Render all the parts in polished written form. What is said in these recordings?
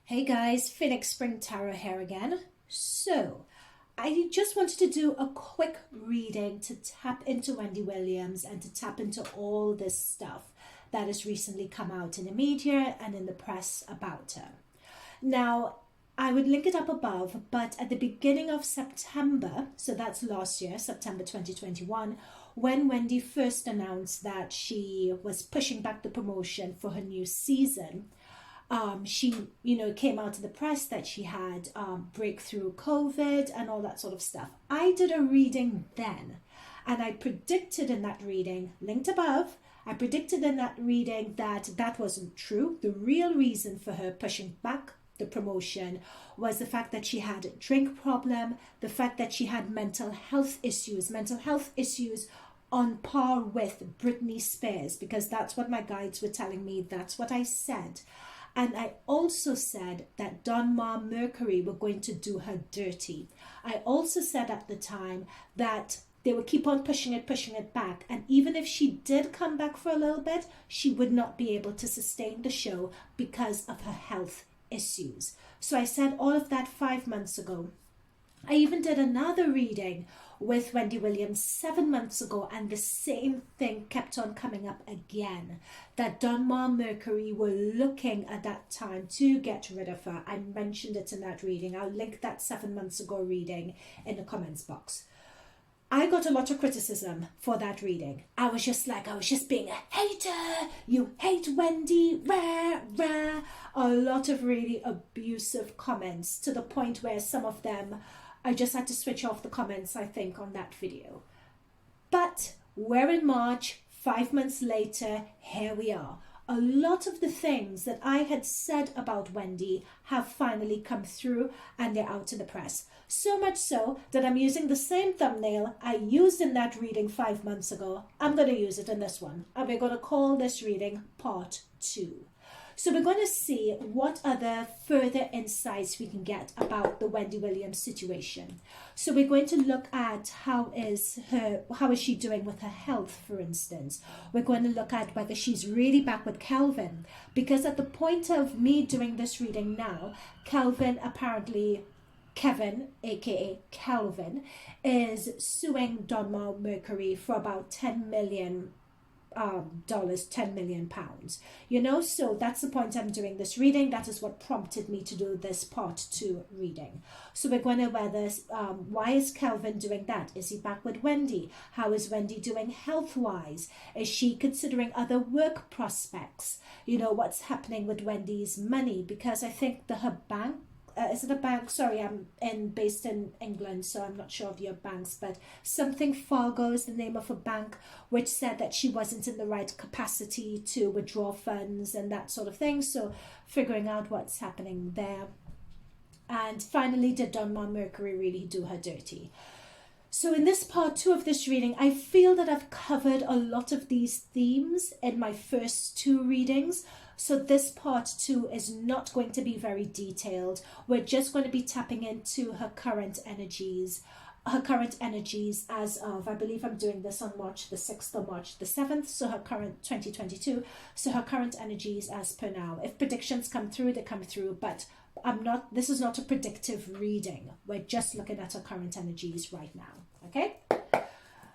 Hey guys, Phoenix Spring Tarot here again. So, I just wanted to do a quick reading to tap into Wendy Williams and to tap into all this stuff that has recently come out in the media and in the press about her. Now, I would link it up above, but at the beginning of September, so that's last year, September 2021, when Wendy first announced that she was pushing back the promotion for her new season, she, came out to the press that she had breakthrough COVID and all that sort of stuff. I did a reading then, and I predicted in that reading, linked above, I predicted in that reading that that wasn't true. The real reason for her pushing back the promotion was the fact that she had a drink problem, the fact that she had mental health issues on par with Britney Spears, because that's what my guides were telling me, that's what I said. And I also said that Don Ma Mercury were going to do her dirty. I also said at the time that they would keep on pushing it back. And even if she did come back for a little bit, she would not be able to sustain the show because of her health issues. So I said all of that 5 months ago. I even did another reading with Wendy Williams 7 months ago, and the same thing kept on coming up again, that Don Ma Mercury were looking at that time to get rid of her. I mentioned it in that reading. I'll link that 7 months ago reading in the comments box. I got a lot of criticism for that reading. I was just being a hater. You hate Wendy, rah, rah. A lot of really abusive comments, to the point where some of them, I just had to switch off the comments, I think, on that video. But we're in March, 5 months later, here we are. A lot of the things that I had said about Wendy have finally come through, and they're out in the press. So much so that I'm using the same thumbnail I used in that reading 5 months ago. I'm going to use it in this one. And we're going to call this reading Part 2. So we're going to see what other further insights we can get about the Wendy Williams situation. So we're going to look at how is she doing with her health, for instance. We're going to look at whether she's really back with Kelvin, because at the point of me doing this reading now, Kevin, aka Kelvin, is suing Don Ma Mercury for about $10 million, 10 million pounds, so that's the point I'm doing this reading. That is what prompted me to do this Part 2 reading. So we're going to why is Kelvin doing that? Is he back with Wendy? How is Wendy doing health wise? Is she considering other work prospects? What's happening with Wendy's money, because I think her bank, is it a bank? Sorry, I'm based in England, so I'm not sure of your banks, but something Fargo is the name of a bank, which said that she wasn't in the right capacity to withdraw funds and that sort of thing. So figuring out what's happening there. And finally, did Don Ma Mercury really do her dirty? So in this Part 2 of this reading, I feel that I've covered a lot of these themes in my first 2 readings. So this Part 2 is not going to be very detailed. We're just going to be tapping into her current energies. As of, I believe I'm doing this on March the 6th or March the 7th, so her current 2022. So her current energies as per now. If predictions come through, they come through, but this is not a predictive reading. We're just looking at her current energies right now, okay?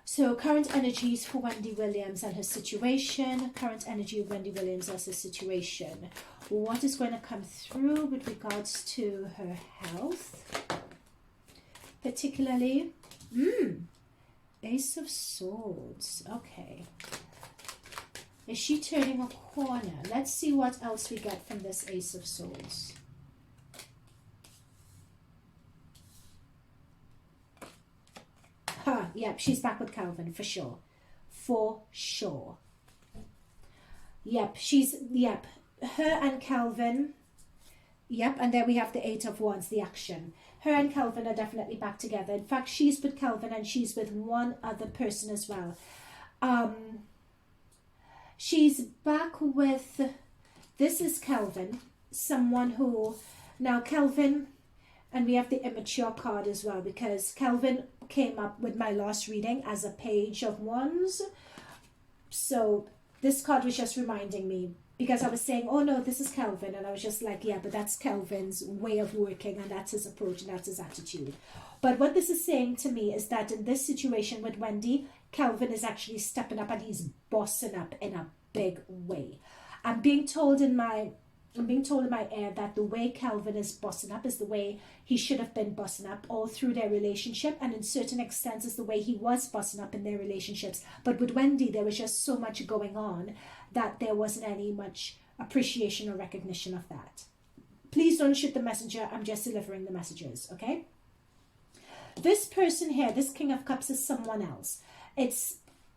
So current energies for Wendy Williams and her situation. Current energy of Wendy Williams as her situation. What is going to come through with regards to her health? Particularly, Ace of Swords. Okay. Is she turning a corner? Let's see what else we get from this Ace of Swords. Yep, she's back with Kelvin for sure. For sure. Yep, her and Kelvin. Yep, and there we have the 8 of Wands, the action. Her and Kelvin are definitely back together. In fact, she's with Kelvin and she's with one other person as well. She's back with, this is Kelvin, someone who, now Kelvin, and we have the immature card as well, because Kelvin came up with my last reading as a Page of Wands. So this card was just reminding me because I was saying, oh no, this is Kelvin, and I was just like, yeah, but that's Kelvin's way of working, and that's his approach, and that's his attitude. But what this is saying to me is that in this situation with Wendy, Kelvin is actually stepping up and he's bossing up in a big way. I'm being told in my ear that the way Kelvin is bossing up is the way he should have been bossing up all through their relationship, and in certain extents is the way he was bossing up in their relationships. But with Wendy, there was just so much going on that there wasn't any much appreciation or recognition of that. Please don't shoot the messenger. I'm just delivering the messages, okay? This person here, this King of Cups, is someone else.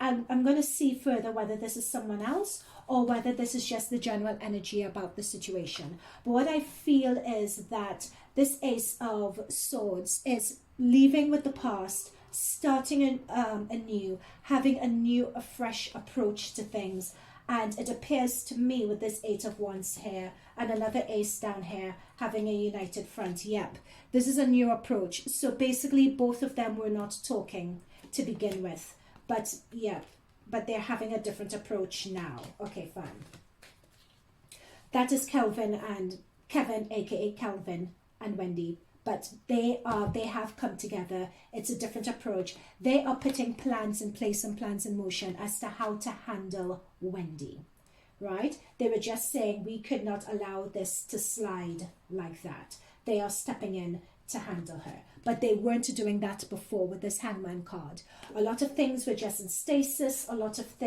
I'm going to see further whether this is someone else or whether this is just the general energy about the situation. But what I feel is that this Ace of Swords is leaving with the past, starting anew, having a fresh approach to things. And it appears to me with this Eight of Wands here and another ace down here having a united front. Yep, this is a new approach. So basically both of them were not talking to begin with. But yeah, but they're having a different approach now. Okay, fine. That is Kelvin, aka Kelvin and Wendy. But they have come together. It's a different approach. They are putting plans in place and plans in motion as to how to handle Wendy, right? They were just saying we could not allow this to slide like that. They are stepping in to handle her. But they weren't doing that before with this Hangman card. A lot of things were just in stasis. A lot of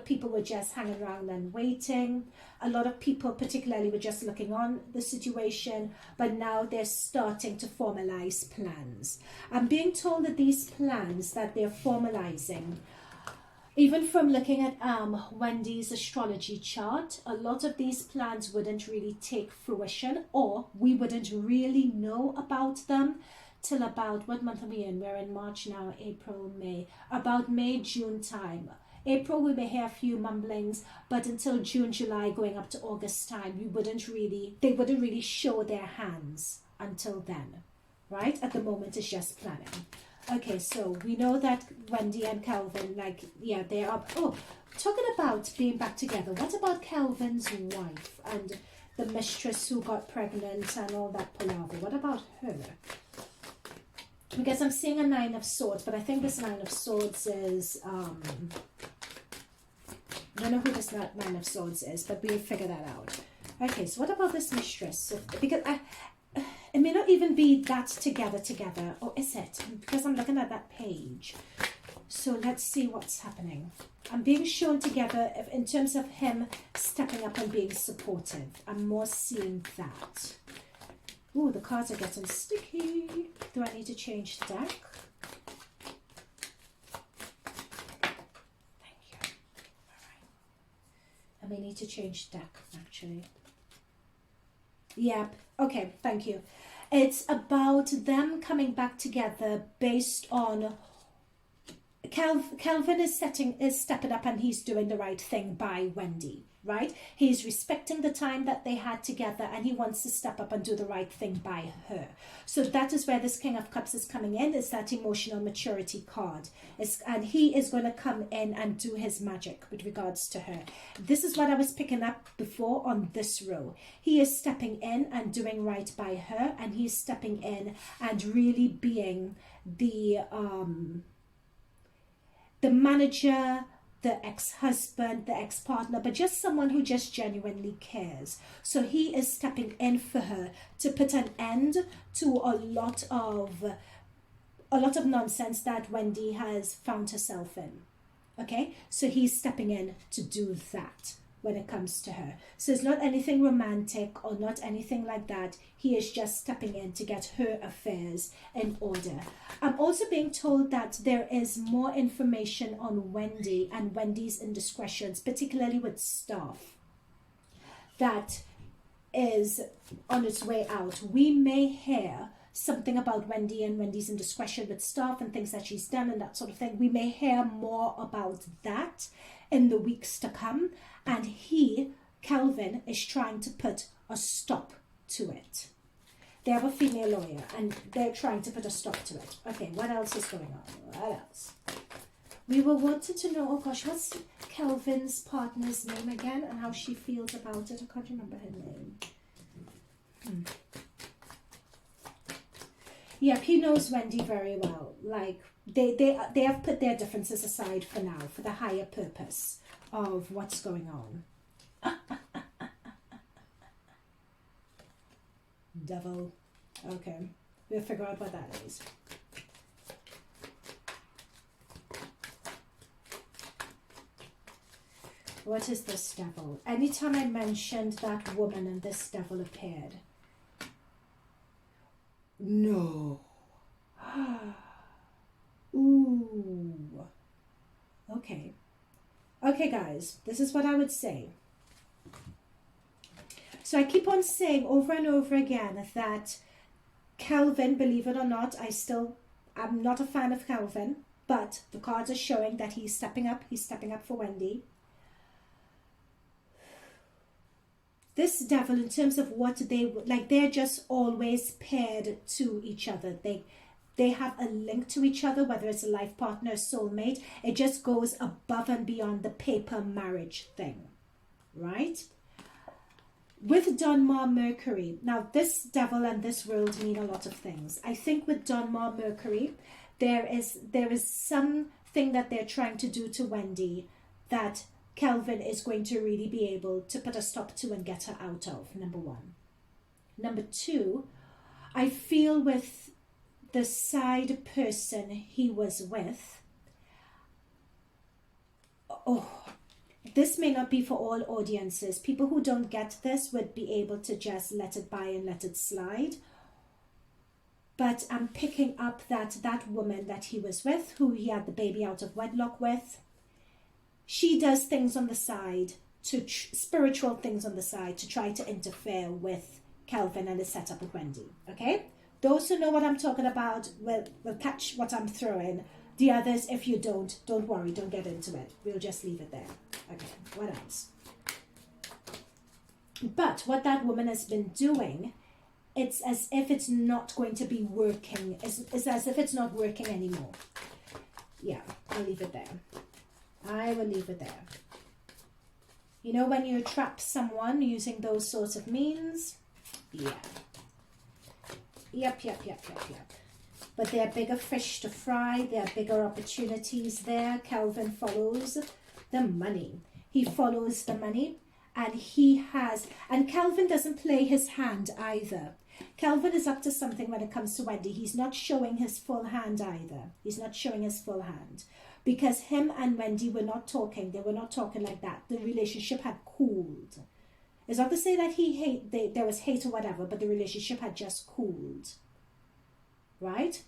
people were just hanging around and waiting. A lot of people particularly were just looking on the situation, but now they're starting to formalize plans. I'm being told that these plans that they're formalizing, even from looking at Wendy's astrology chart, a lot of these plans wouldn't really take fruition, or we wouldn't really know about them till about, what month are we in? We're in March now, April, May. About May, June time. April we may hear a few mumblings, but until June, July, going up to August time, they wouldn't really show their hands until then, right? At the moment, it's just planning. Okay, so we know that Wendy and Kelvin, they are... Oh, talking about being back together, what about Kelvin's wife and the mistress who got pregnant and all that palaver? What about her? Because I'm seeing a Nine of Swords, but I think this Nine of Swords is... I don't know who this Nine of Swords is, but we'll figure that out. Okay, so what about this mistress? Because it may not even be that together, or is it? Because I'm looking at that page. So let's see what's happening. I'm being shown together in terms of him stepping up and being supportive. I'm more seeing that. Ooh, the cards are getting sticky. Do I need to change the deck? Thank you. All right. I may need to change the deck, actually. Yep. Okay, thank you. It's about them coming back together based on Kelvin is stepping up and he's doing the right thing by Wendy, right? He's respecting the time that they had together and he wants to step up and do the right thing by her. So that is where this King of Cups is coming in. It's that emotional maturity card. And he is going to come in and do his magic with regards to her. This is what I was picking up before on this row. He is stepping in and doing right by her, and he's stepping in and really being the manager, the ex-husband, the ex-partner, but just someone who just genuinely cares. So he is stepping in for her to put an end to a lot of nonsense that Wendy has found herself in. Okay, so he's stepping in to do that when it comes to her. So it's not anything romantic or not anything like that. He is just stepping in to get her affairs in order. I'm also being told that there is more information on Wendy and Wendy's indiscretions, particularly with staff, that is on its way out. We may hear something about Wendy and Wendy's indiscretion with staff and things that she's done and that sort of thing. We may hear more about that in the weeks to come. And Kelvin, is trying to put a stop to it. They have a female lawyer and they're trying to put a stop to it. Okay, what else is going on? What else? We were wanting to know, oh gosh, what's Kelvin's partner's name again and how she feels about it. I can't remember her name. Yep, he knows Wendy very well. Like, they have put their differences aside for now, for the higher purpose of what's going on. Devil. Okay, we'll figure out what that is. What is this devil? Anytime I mentioned that woman and this devil appeared. No. Ooh. Okay. Okay, guys, this is what I would say. So I keep on saying over and over again that Kelvin, believe it or not, I'm not a fan of Kelvin, but the cards are showing that he's stepping up. He's stepping up for Wendy. This devil, in terms of what they like, they're just always paired to each other. They have a link to each other, whether it's a life partner, a soulmate. It just goes above and beyond the paper marriage thing, right? With Donmar Mercury, now this devil and this world mean a lot of things. I think with Donmar Mercury, there is something that they're trying to do to Wendy that Kelvin is going to really be able to put a stop to and get her out of, number one. Number two, I feel with the side person he was with, this may not be for all audiences. People who don't get this would be able to just let it by and let it slide. But I'm picking up that woman that he was with, who he had the baby out of wedlock with, she does things on the side, spiritual things on the side, to try to interfere with Kelvin and the setup with Wendy. Okay? Those who know what I'm talking about will catch what I'm throwing. The others, if you don't worry, don't get into it. We'll just leave it there. Okay, what else? But what that woman has been doing, it's as if it's not going to be working. It's as if it's not working anymore. Yeah, I'll leave it there. I will leave it there. You know, when you trap someone using those sorts of means? Yeah. Yep. But there are bigger fish to fry. There are bigger opportunities there. Kelvin follows the money. He follows the money, and Kelvin doesn't play his hand either. Kelvin is up to something when it comes to Wendy. He's not showing his full hand either. He's not showing his full hand. Because him and Wendy were not talking. They were not talking like that. The relationship had cooled. It's not to say that there was hate or whatever, but the relationship had just cooled. Right?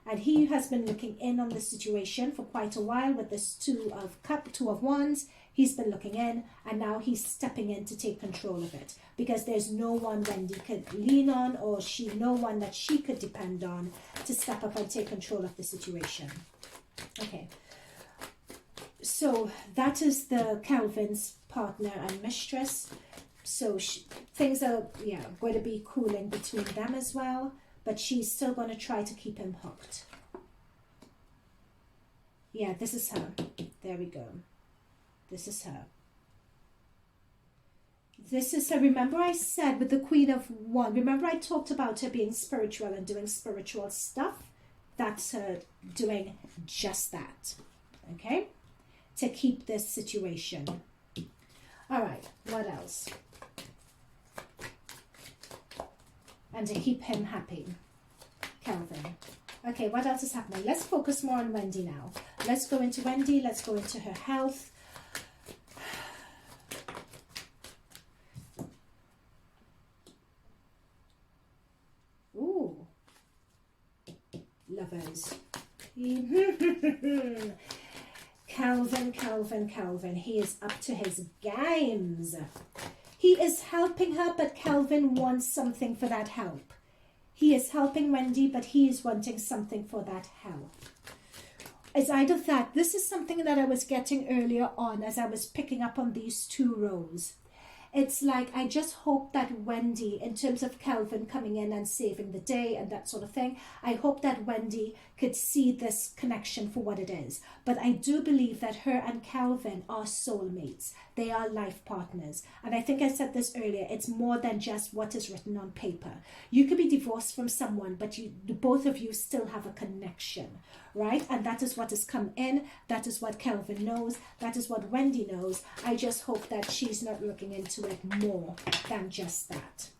And he has been looking in on the situation for quite a while with this two of wands. He's been looking in, and now he's stepping in to take control of it. Because there's no one Wendy could lean on, or no one that she could depend on to step up and take control of the situation. Okay. So that is the Kelvin's partner and mistress. So things are going to be cooling between them as well. But she's still going to try to keep him hooked. Yeah, this is her. There we go. This is her. This is her. Remember I said with the Queen of Wands, remember I talked about her being spiritual and doing spiritual stuff? That's her doing just that. Okay? To keep this situation. All right, what else? And to keep him happy. Kelvin. Okay, what else is happening? Let's focus more on Wendy now. Let's go into Wendy. Let's go into her health. Ooh. Lovers. Kelvin. He is up to his games. He is helping her, but Kelvin wants something for that help. He is helping Wendy, but he is wanting something for that help. It's either that. This is something that I was getting earlier on as I was picking up on these two rows. it's like I just hope that Wendy, in terms of Kelvin coming in and saving the day and that sort of thing, I hope that Wendy could see this connection for what it is. But I do believe that her and Kelvin are soulmates. They are life partners. And I think I said this earlier, it's more than just what is written on paper. You could be divorced from someone, but both of you still have a connection, right? And that is what has come in. That is what Kelvin knows. That is what Wendy knows. I just hope that she's not looking into it more than just that.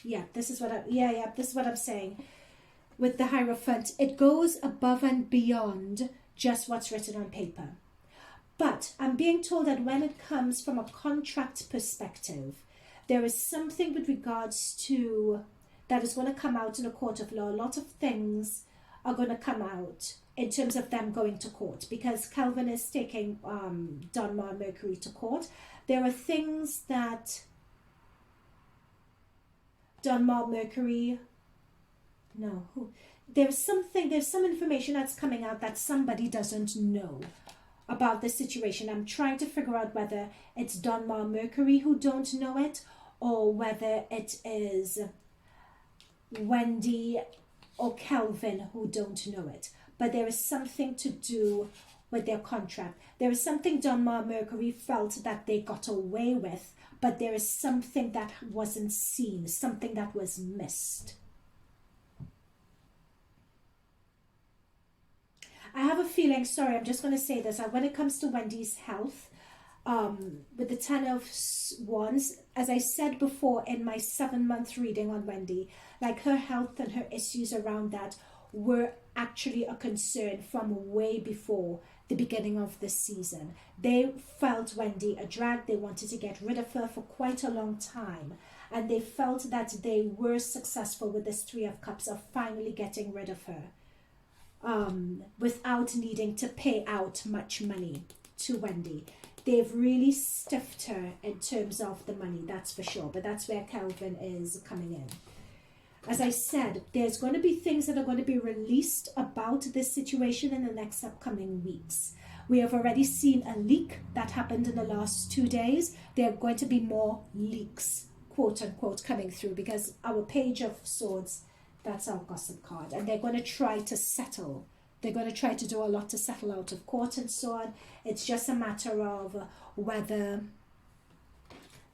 Yeah, this is what this is what I'm saying. With the Hierophant, it goes above and beyond just what's written on paper. But I'm being told that when it comes from a contract perspective, there is something with regards to that is going to come out in a court of law. A lot of things are going to come out in terms of them going to court, because Kelvin is taking Donmar Mercury to court. There are things that Donmar Mercury, there's some information that's coming out that somebody doesn't know about the situation. I'm trying to figure out whether it's Donmar Mercury who don't know it, or whether it is Wendy or Kelvin who don't know it. But there is something to do with their contract. There is something Donmar Mercury felt that they got away with, but there is something that wasn't seen, something that was missed. I have a feeling, sorry, I'm just going to say this, when it comes to Wendy's health, with the Ten of Wands, as I said before in my 7-month reading on Wendy, like her health and her issues around that were actually a concern from way before the beginning of this season. They felt Wendy a drag. They wanted to get rid of her for quite a long time, and they felt that they were successful with this Three of Cups of finally getting rid of her without needing to pay out much money to Wendy. They've really stiffed her in terms of the money, that's for sure. But that's where Kelvin is coming in. As I said, there's going to be things that are going to be released about this situation in the next upcoming weeks. We have already seen a leak that happened in the last 2 days. There are going to be more leaks, quote unquote, coming through, because our Page of Swords, that's our gossip card. And they're going to try to settle. They're going to try to do a lot to settle out of court and so on. It's just a matter of whether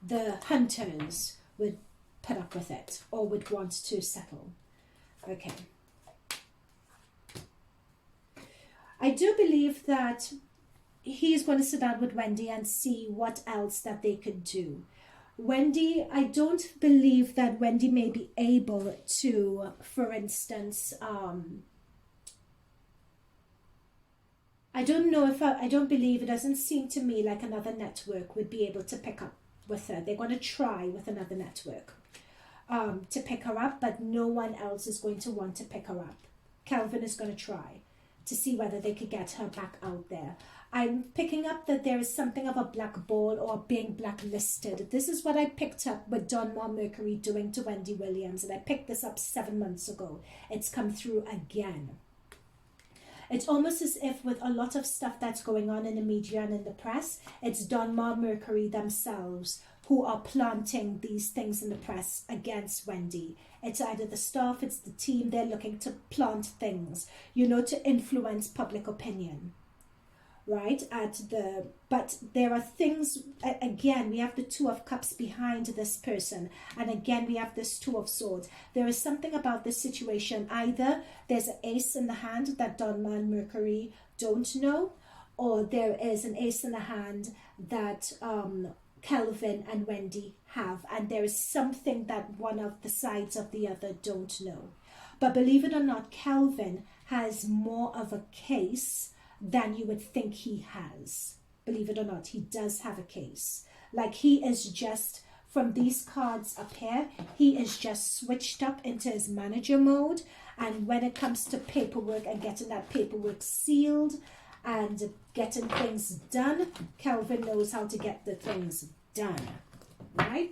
the hunters would put up with it or would want to settle. Okay. I do believe that he's going to sit down with Wendy and see what else that they could do. Wendy, I don't believe that Wendy may be able to, for instance, I don't know if I don't believe, it doesn't seem to me like another network would be able to pick up with her. They're going to try with another network to pick her up, but no one else is going to want to pick her up. Kelvin is going to try to see whether they could get her back out there. I'm picking up that there is something of a black ball or being blacklisted. This is what I picked up with Donmar Mercury doing to Wendy Williams, and I picked this up 7 months ago. It's come through again. It's almost as if with a lot of stuff that's going on in the media and in the press, it's Donmar Mercury themselves who are planting these things in the press against Wendy. It's either the staff, it's the team, they're looking to plant things, to influence public opinion. Right? But there are things, again, we have the Two of Cups behind this person. And again, we have this Two of Swords. There is something about this situation. Either there's an ace in the hand that Donmar Mercury don't know, or there is an ace in the hand that Kelvin and Wendy have. And there is something that one of the sides of the other don't know. But believe it or not, Kelvin has more of a case than you would think he has. Believe it or not, he does have a case. Like he is just, from these cards up here, he is just switched up into his manager mode. And when it comes to paperwork and getting that paperwork sealed and getting things done, Kelvin knows how to get the things done. Right?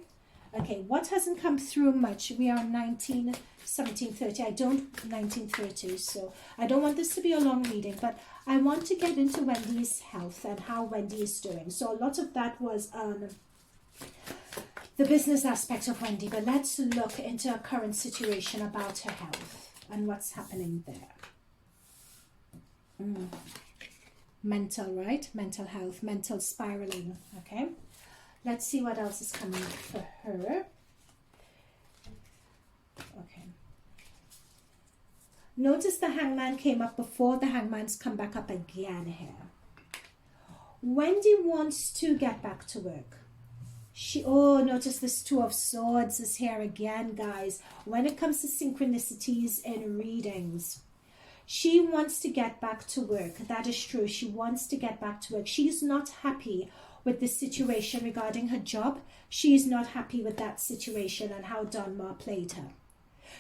Okay, what hasn't come through much? We are 1730. 1930, so I don't want this to be a long reading, but I want to get into Wendy's health and how Wendy is doing. So a lot of that was on the business aspect of Wendy, but let's look into her current situation about her health and what's happening there. Mental, right? Mental health, mental spiraling. Okay. Let's see what else is coming for her. Okay. Notice the Hangman came up before. The Hangman's come back up again here. Wendy wants to get back to work. Notice this Two of Swords is here again, guys. When it comes to synchronicities in readings, she wants to get back to work. That is true. She wants to get back to work. She's not happy with the situation regarding her job. She's not happy with that situation and how Donmar played her.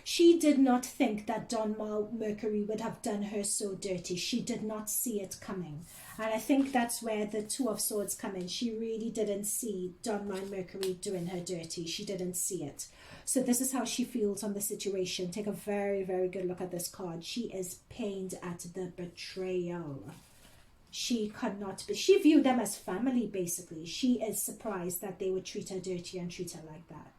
She did not think that Donmar Mercury would have done her so dirty. She did not see it coming. And I think that's where the Two of Swords come in. She really didn't see Donmar Mercury doing her dirty. She didn't see it. So this is how she feels on the situation. Take a very, very good look at this card. She is pained at the betrayal. She viewed them as family, basically. She is surprised that they would treat her dirty and treat her like that.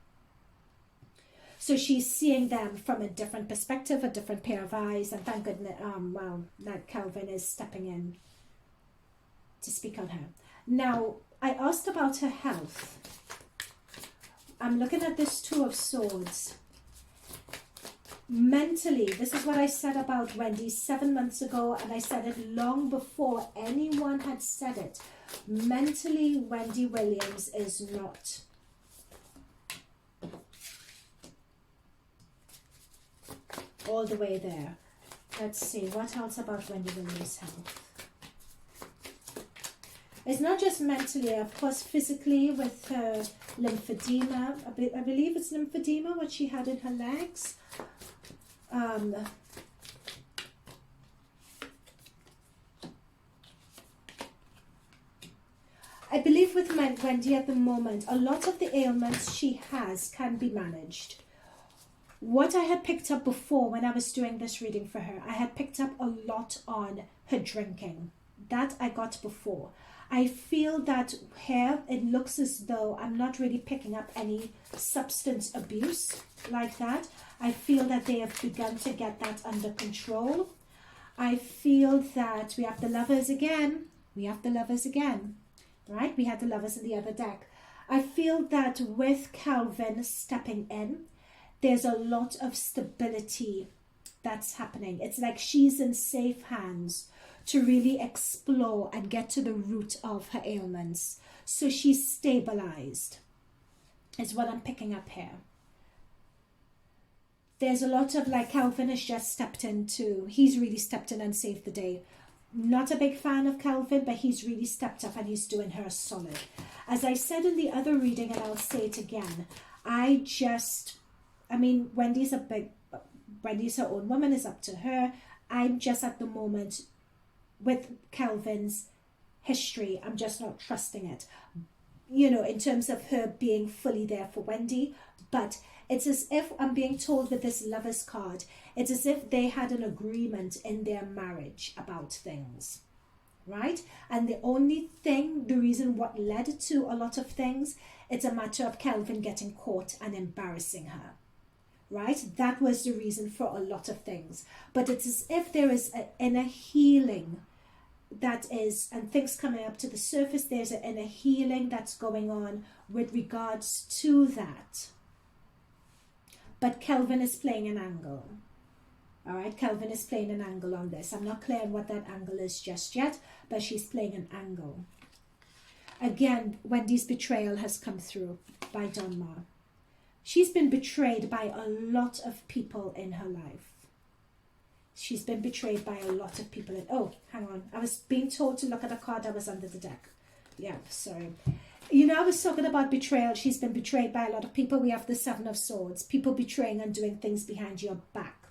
So she's seeing them from a different perspective, a different pair of eyes, and thank goodness, that Kelvin is stepping in to speak on her. Now, I asked about her health. I'm looking at this Two of Swords. Mentally, this is what I said about Wendy 7 months ago, and I said it long before anyone had said it. Mentally, Wendy Williams is not all the way there. Let's see, what else about Wendy Williams' health? It's not just mentally, of course, physically with her lymphedema. I believe it's lymphedema, what she had in her legs. I believe with Wendy at the moment, a lot of the ailments she has can be managed. What I had picked up before when I was doing this reading for her, I had picked up a lot on her drinking. That I got before. I feel that here it looks as though I'm not really picking up any substance abuse like that. I feel that they have begun to get that under control. I feel that we have the Lovers again. We have the Lovers again, right? We had the Lovers in the other deck. I feel that with Kelvin stepping in, there's a lot of stability that's happening. It's like she's in safe hands to really explore and get to the root of her ailments. So she's stabilized, is what I'm picking up here. There's a lot of like Kelvin has just stepped in too. He's really stepped in and saved the day. Not a big fan of Kelvin, but he's really stepped up and he's doing her a solid. As I said in the other reading, and I'll say it again, Wendy's her own woman, is up to her. I'm just at the moment with Kelvin's history, I'm just not trusting it, in terms of her being fully there for Wendy. But it's as if I'm being told with this Lovers card, it's as if they had an agreement in their marriage about things, right? And the reason what led to a lot of things, it's a matter of Kelvin getting caught and embarrassing her, right? That was the reason for a lot of things. But it's as if there is an inner healing that is, and things coming up to the surface, there's an inner healing that's going on with regards to that. But Kelvin is playing an angle. All right, Kelvin is playing an angle on this. I'm not clear on what that angle is just yet, but she's playing an angle. Again, Wendy's betrayal has come through by Donmar. She's been betrayed by a lot of people in her life. She's been betrayed by a lot of people. Oh, hang on. I was being told to look at a card that was under the deck. Yeah, sorry. I was talking about betrayal. She's been betrayed by a lot of people. We have the Seven of Swords. People betraying and doing things behind your back.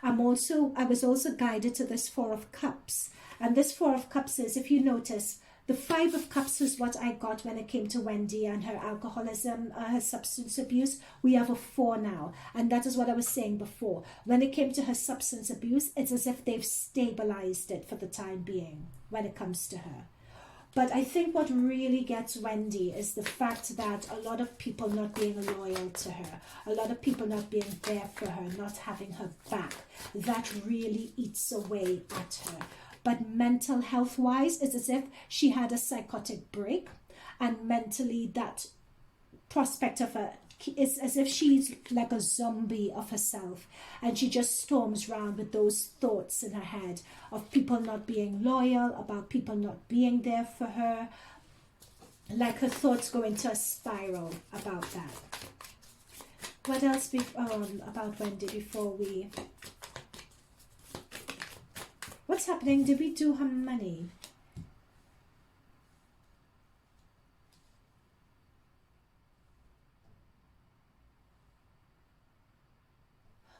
I was also guided to this Four of Cups. And this Four of Cups is, if you notice, the Five of Cups is what I got when it came to Wendy and her alcoholism, her substance abuse. We have a 4 now. And that is what I was saying before. When it came to her substance abuse, it's as if they've stabilized it for the time being when it comes to her. But I think what really gets Wendy is the fact that a lot of people not being loyal to her, a lot of people not being there for her, not having her back, that really eats away at her. But mental health wise, it's as if she had a psychotic break, and mentally that prospect of her, it's as if she's like a zombie of herself, and she just storms around with those thoughts in her head of people not being loyal, about people not being there for her. Like her thoughts go into a spiral about that. What else about Wendy before we... What's happening? Did we do her money?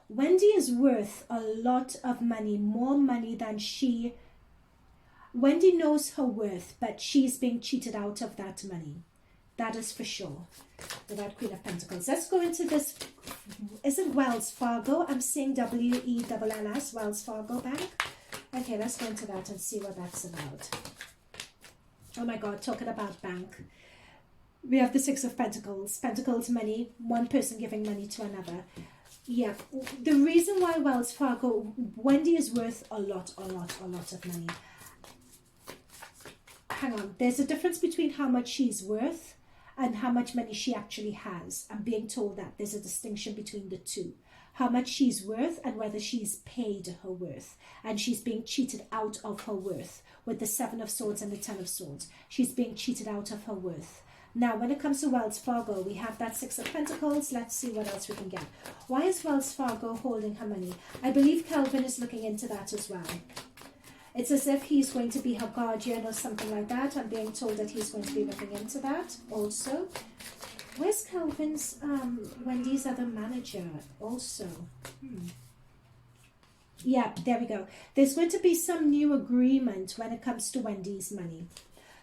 Wendy is worth a lot of money, more money than she... Wendy knows her worth, but she's being cheated out of that money. That is for sure. Without Queen of Pentacles. Let's go into this. Isn't Wells Fargo? I'm saying W-E-L-L-S, Wells Fargo Bank. Okay, let's go into that and see what that's about. Oh my God, talking about bank. We have the Six of Pentacles. Pentacles, money. One person giving money to another. Yeah, the reason why Wells Fargo, Wendy is worth a lot of money. Hang on, there's a difference between how much she's worth and how much money she actually has. I'm being told that there's a distinction between the two. How much she's worth and whether she's paid her worth. And she's being cheated out of her worth with the Seven of Swords and the Ten of Swords. She's being cheated out of her worth. Now, when it comes to Wells Fargo, we have that Six of Pentacles. Let's see what else we can get. Why is Wells Fargo holding her money? I believe Kelvin is looking into that as well. It's as if he's going to be her guardian or something like that. I'm being told that he's going to be looking into that also. Where's Kelvin's, Wendy's other manager also? Yeah, there we go. There's going to be some new agreement when it comes to Wendy's money.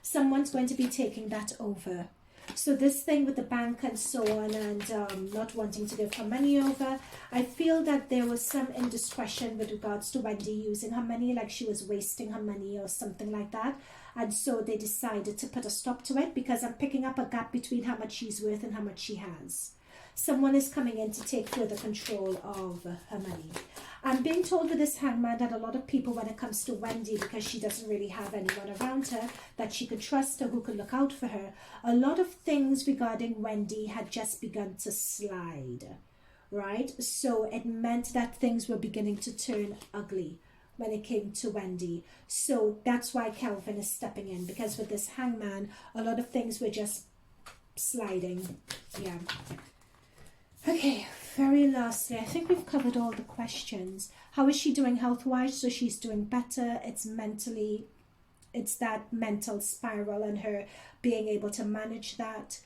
Someone's going to be taking that over. So this thing with the bank and so on, and not wanting to give her money over, I feel that there was some indiscretion with regards to Wendy using her money, like she was wasting her money or something like that. And so they decided to put a stop to it, because I'm picking up a gap between how much she's worth and how much she has. Someone is coming in to take further control of her money. I'm being told with this Hangman that a lot of people, when it comes to Wendy, because she doesn't really have anyone around her that she could trust or who could look out for her, a lot of things regarding Wendy had just begun to slide, right? So it meant that things were beginning to turn ugly when it came to Wendy. So that's why Kelvin is stepping in, because with this Hangman, a lot of things were just sliding. Yeah. Okay, very lastly, I think we've covered all the questions. How is she doing health-wise? So she's doing better. It's mentally, it's that mental spiral and her being able to manage that.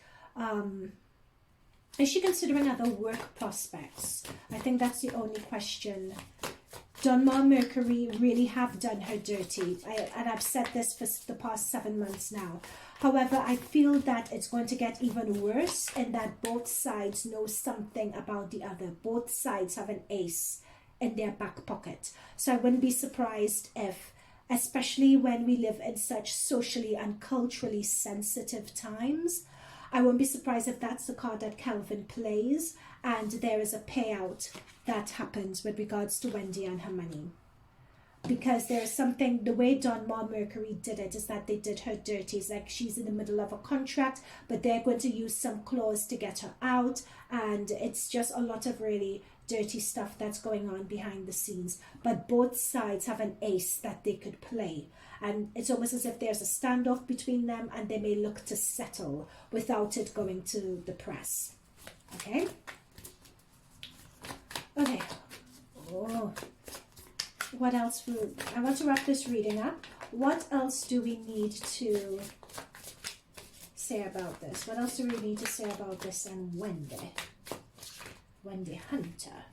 Is she considering other work prospects? I think that's the only question. Dunmore Mercury really have done her dirty. And I've said this for the past 7 months now. However, I feel that it's going to get even worse, and that both sides know something about the other. Both sides have an ace in their back pocket. So I wouldn't be surprised if, especially when we live in such socially and culturally sensitive times, I won't be surprised if that's the card that Kelvin plays and there is a payout that happens with regards to Wendy and her money. Because there's something, the way Dunmore Mercury did it is that they did her dirty. It's like she's in the middle of a contract, but they're going to use some clause to get her out. And it's just a lot of really dirty stuff that's going on behind the scenes. But both sides have an ace that they could play. And it's almost as if there's a standoff between them, and they may look to settle without it going to the press. Okay? Okay. Oh. What else? I want to wrap this reading up. What else do we need to say about this? What else do we need to say about this and Wendy? Wendy Hunter.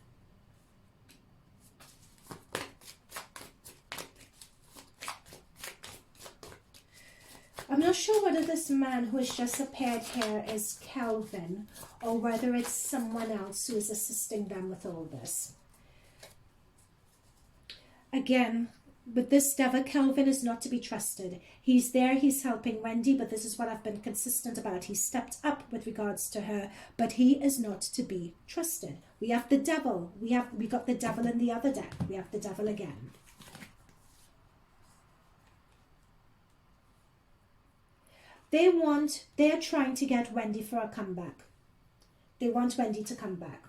I'm not sure whether this man who has just appeared here is Kelvin or whether it's someone else who is assisting them with all this. Again, with this devil, Kelvin is not to be trusted. He's there, he's helping Wendy, but this is what I've been consistent about. He stepped up with regards to her, but he is not to be trusted. We have the devil. We got the devil in the other deck. We have the devil again. They're trying to get Wendy for a comeback. They want Wendy to come back.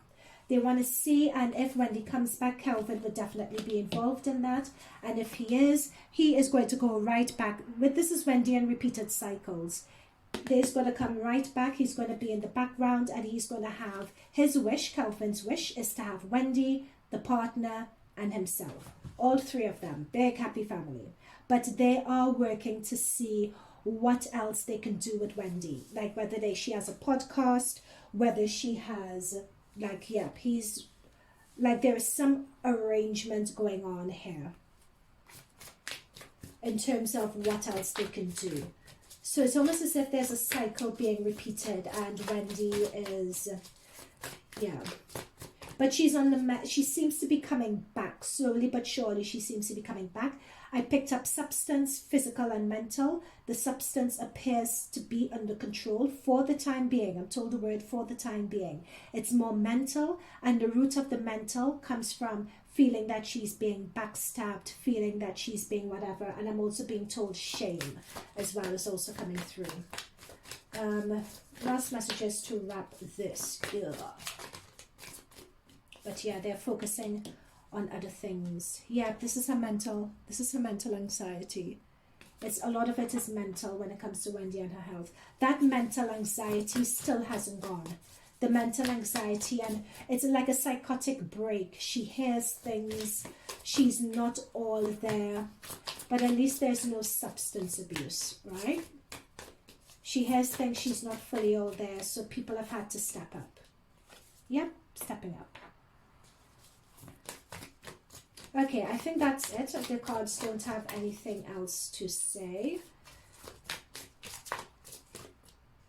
They want to see, and if Wendy comes back, Kelvin would definitely be involved in that. And if he is going to go right back. This is Wendy and repeated cycles. He's going to come right back. He's going to be in the background, and he's going to have his wish. Kelvin's wish is to have Wendy, the partner, and himself. All three of them. Big happy family. But they are working to see what else they can do with Wendy. Like whether she has a podcast, whether she has... Like, yeah, he's like, there is some arrangement going on here in terms of what else they can do. So it's almost as if there's a cycle being repeated, and Wendy is, yeah. But she's on the, she seems to be coming back slowly but surely. She seems to be coming back. I picked up substance, physical and mental. The substance appears to be under control for the time being. I'm told the word for the time being. It's more mental, and the root of the mental comes from feeling that she's being backstabbed, feeling that she's being whatever. And I'm also being told shame as well is also coming through. Last messages to wrap this up. But yeah, they're focusing on other things. Yeah, this is her mental anxiety. A lot of it is mental when it comes to Wendy and her health. That mental anxiety still hasn't gone. The mental anxiety, and it's like a psychotic break. She hears things, she's not all there, but at least there's no substance abuse, right? She hears things, she's not fully all there, so people have had to step up. Yep, stepping up. Okay, I think that's it. The cards don't have anything else to say.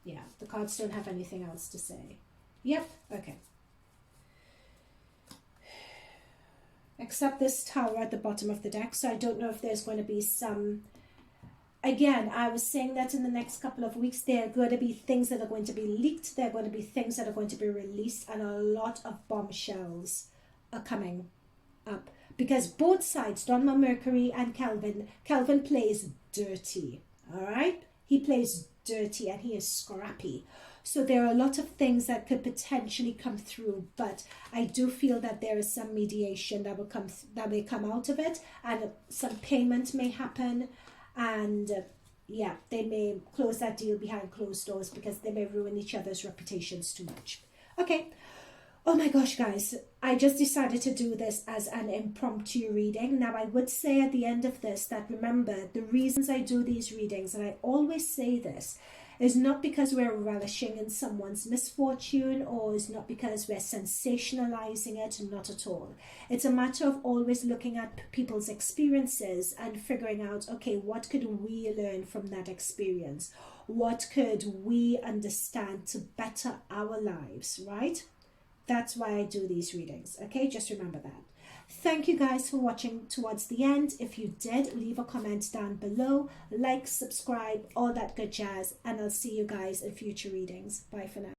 Yeah, the cards don't have anything else to say. Yep, okay. Except this tower at the bottom of the deck, so I don't know if there's going to be some... Again, I was saying that in the next couple of weeks, there are going to be things that are going to be leaked. There are going to be things that are going to be released, and a lot of bombshells are coming up. Because both sides, Donma Mercury and Kelvin plays dirty, all right? He plays dirty and he is scrappy. So there are a lot of things that could potentially come through, but I do feel that there is some mediation that may come out of it, and some payment may happen, and yeah, they may close that deal behind closed doors because they may ruin each other's reputations too much. Okay. Oh my gosh, guys, I just decided to do this as an impromptu reading. Now, I would say at the end of this that, remember, the reasons I do these readings, and I always say this, is not because we're relishing in someone's misfortune, or is not because we're sensationalizing it, not at all. It's a matter of always looking at people's experiences and figuring out, okay, what could we learn from that experience? What could we understand to better our lives, right? That's why I do these readings, okay? Just remember that. Thank you guys for watching towards the end. If you did, leave a comment down below, like, subscribe, all that good jazz, and I'll see you guys in future readings. Bye for now.